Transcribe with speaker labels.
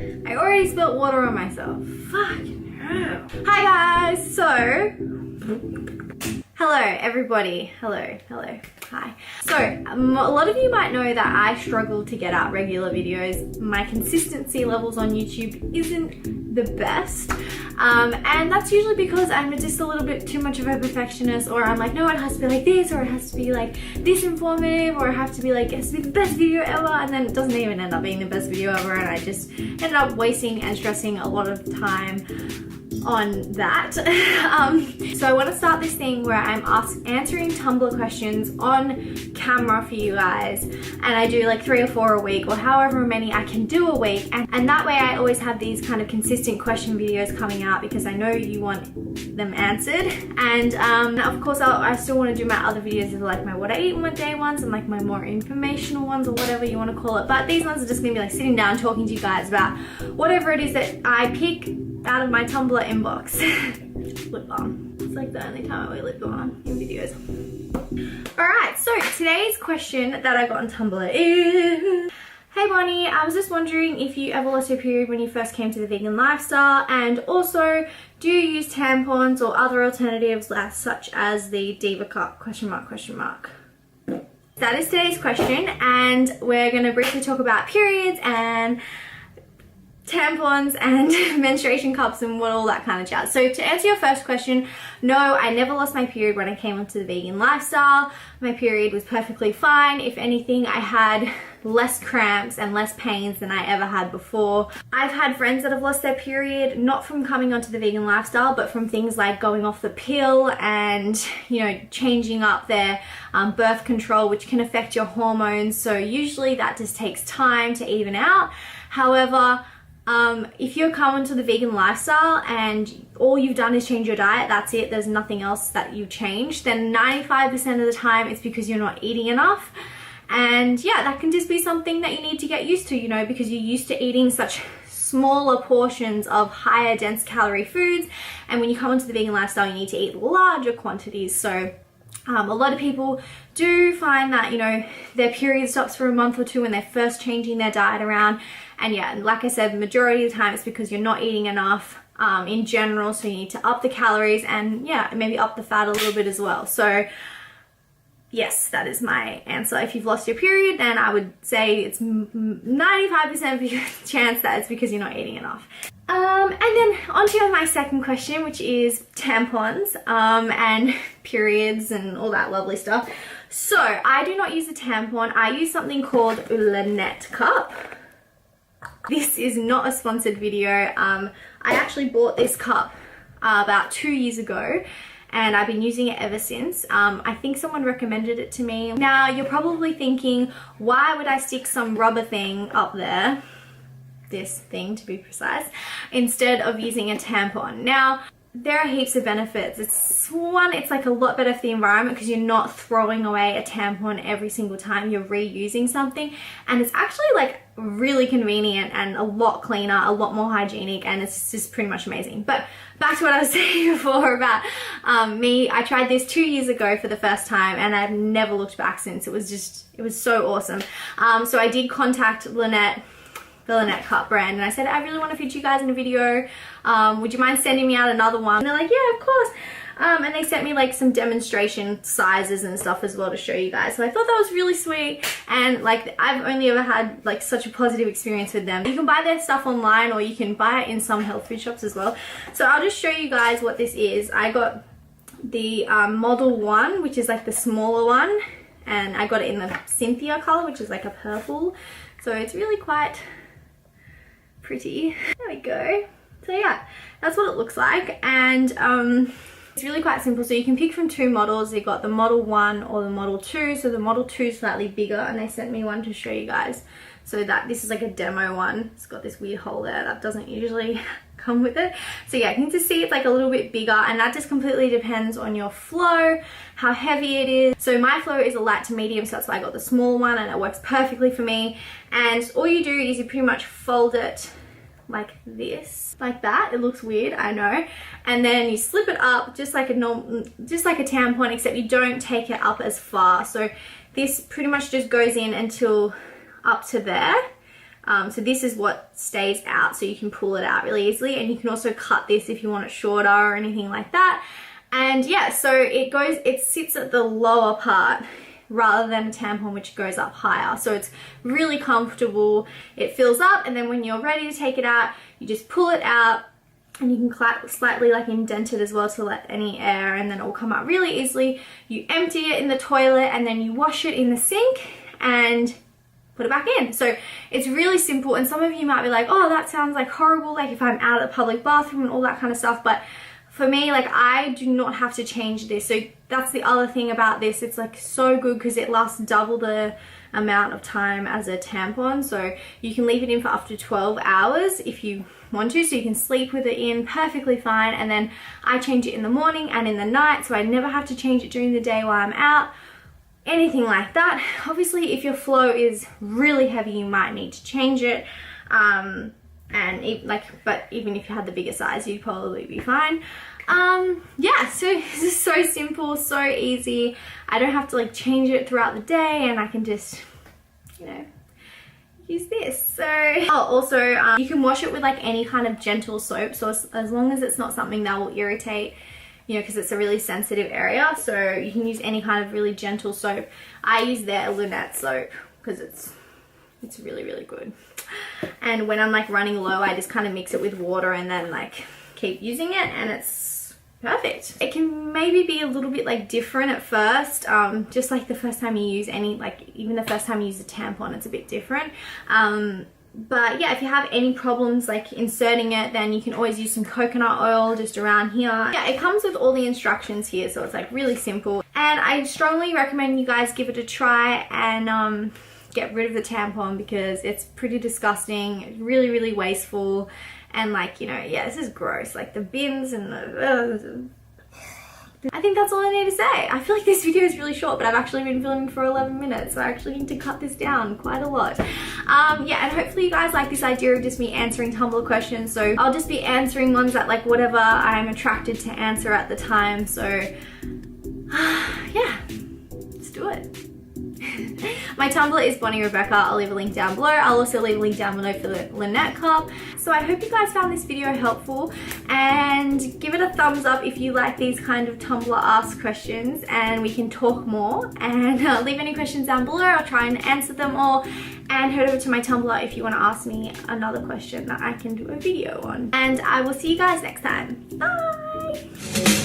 Speaker 1: I already spilled water on myself. Fucking hell. Hi guys, so hello everybody. Hello. Hi. So a lot of you might know that I struggle to get out regular videos. My consistency levels on YouTube isn't the best. And that's usually because I'm just a little bit too much of a perfectionist, or I'm like, no, it has to be like this, or it has to be like this informative, or it has to be like, it has to be the best video ever, and then it doesn't even end up being the best video ever, and I just ended up wasting and stressing a lot of time on that. So I want to start this thing where I'm answering Tumblr questions on camera for you guys, and I do like 3 or 4 a week, or however many I can do a week, and that way I always have these kind of consistent question videos coming out because I know you want them answered. And of course I still want to do my other videos, like my what I eat in one day ones and like my more informational ones, or whatever you want to call it, but these ones are just gonna be like sitting down talking to you guys about whatever it is that I pick out of my Tumblr inbox. Lip balm. It's like the only time I wear lip balm in videos. Alright, so today's question that I got on Tumblr is, hey Bonnie, I was just wondering if you ever lost your period when you first came to the vegan lifestyle, and also do you use tampons or other alternatives such as the Diva Cup ? That is today's question, and we're going to briefly talk about periods and tampons and menstruation cups and all that kind of jazz. So to answer your first question, no, I never lost my period when I came onto the vegan lifestyle. My period was perfectly fine. If anything, I had less cramps and less pains than I ever had before. I've had friends that have lost their period, not from coming onto the vegan lifestyle, but from things like going off the pill and, you know, changing up their birth control, which can affect your hormones. So usually that just takes time to even out. However, if you're coming to the vegan lifestyle and all you've done is change your diet, that's it, there's nothing else that you've changed, then 95% of the time it's because you're not eating enough. And yeah, that can just be something that you need to get used to, you know, because you're used to eating such smaller portions of higher dense calorie foods, and when you come into the vegan lifestyle you need to eat larger quantities. So a lot of people do find that, you know, their period stops for a month or two when they're first changing their diet around. And yeah, like I said, the majority of the time it's because you're not eating enough in general, so you need to up the calories and yeah, maybe up the fat a little bit as well. So yes, that is my answer. If you've lost your period, then I would say it's 95% chance that it's because you're not eating enough. And then on to my second question, which is tampons and periods and all that lovely stuff. So I do not use a tampon. I use something called Lynette cup. This is not a sponsored video. I actually bought this cup about 2 years ago, and I've been using it ever since. I think someone recommended it to me. Now you're probably thinking, why would I stick some rubber thing up there, this thing to be precise, instead of using a tampon? Now there are heaps of benefits. It's like a lot better for the environment because you're not throwing away a tampon every single time, you're reusing something, and it's actually like really convenient and a lot cleaner, a lot more hygienic, and it's just pretty much amazing. But back to what I was saying before about me. I tried this 2 years ago for the first time and I've never looked back since. It was so awesome. So I did contact Lynette, the Lynette cup brand, and I said, I really want to feature you guys in a video. Would you mind sending me out another one? And they're like, yeah, of course. And they sent me like some demonstration sizes and stuff as well to show you guys. So I thought that was really sweet, and like I've only ever had like such a positive experience with them. You can buy their stuff online, or you can buy it in some health food shops as well. So I'll just show you guys what this is. I got the Model 1, which is like the smaller one, and I got it in the Cynthia color, which is like a purple. So it's really quite pretty. There we go. So yeah, that's what it looks like, and it's really quite simple. So you can pick from 2 models. You got the Model 1 or the Model 2. So the Model 2 is slightly bigger, and they sent me one to show you guys. So that this is like a demo one. It's got this weird hole there that doesn't usually come with it. So yeah, you can just see it's like a little bit bigger, and that just completely depends on your flow, how heavy it is. So my flow is a light to medium, so that's why I got the small one, and it works perfectly for me. And all you do is you pretty much fold it like this, like that. It looks weird, I know. And then you slip it up just like a normal, just like a tampon, except you don't take it up as far. So this pretty much just goes in until up to there, So this is what stays out, so you can pull it out really easily, and you can also cut this if you want it shorter or anything like that. And yeah, so it sits at the lower part rather than a tampon which goes up higher. So it's really comfortable. It fills up, and then when you're ready to take it out, you just pull it out, and you can slightly like indent it as well to let any air, and then it will come out really easily. You empty it in the toilet, and then you wash it in the sink and put it back in. So it's really simple, and some of you might be like, oh, that sounds like horrible, like if I'm out at the public bathroom and all that kind of stuff, but for me, like, I do not have to change this. So that's the other thing about this. It's like so good because it lasts double the amount of time as a tampon. So you can leave it in for up to 12 hours if you want to. So you can sleep with it in perfectly fine. And then I change it in the morning and in the night. So I never have to change it during the day while I'm out. Anything like that. Obviously, if your flow is really heavy, you might need to change it. But even if you had the bigger size, you'd probably be fine. Yeah, so this is so simple, so easy. I don't have to like change it throughout the day, and I can just, you know, use this. So also you can wash it with like any kind of gentle soap, so as long as it's not something that will irritate, you know, because it's a really sensitive area. So you can use any kind of really gentle soap. I use their Lunette soap because it's really, really good. And when I'm like running low, I just kind of mix it with water and then like keep using it, and it's perfect. It can maybe be a little bit like different at first, just like the first time you use any, like even the first time you use a tampon, it's a bit different. But yeah, if you have any problems like inserting it, then you can always use some coconut oil just around here. Yeah, it comes with all the instructions here, so it's like really simple. And I strongly recommend you guys give it a try and get rid of the tampon, because it's pretty disgusting, really, really wasteful, and like, you know, yeah, this is gross, like the bins and the I think that's all I need to say. I feel like this video is really short, but I've actually been filming for 11 minutes, so I actually need to cut this down quite a lot. Yeah, and hopefully you guys like this idea of just me answering Tumblr questions. So I'll just be answering ones that like whatever I'm attracted to answer at the time. So yeah, let's do it. My Tumblr is Bonnie Rebecca. I'll leave a link down below. I'll also leave a link down below for the Lunette cup. So I hope you guys found this video helpful, and give it a thumbs up if you like these kind of Tumblr ask questions, and we can talk more. And leave any questions down below. I'll try and answer them all. And head over to my Tumblr if you want to ask me another question that I can do a video on. And I will see you guys next time. Bye!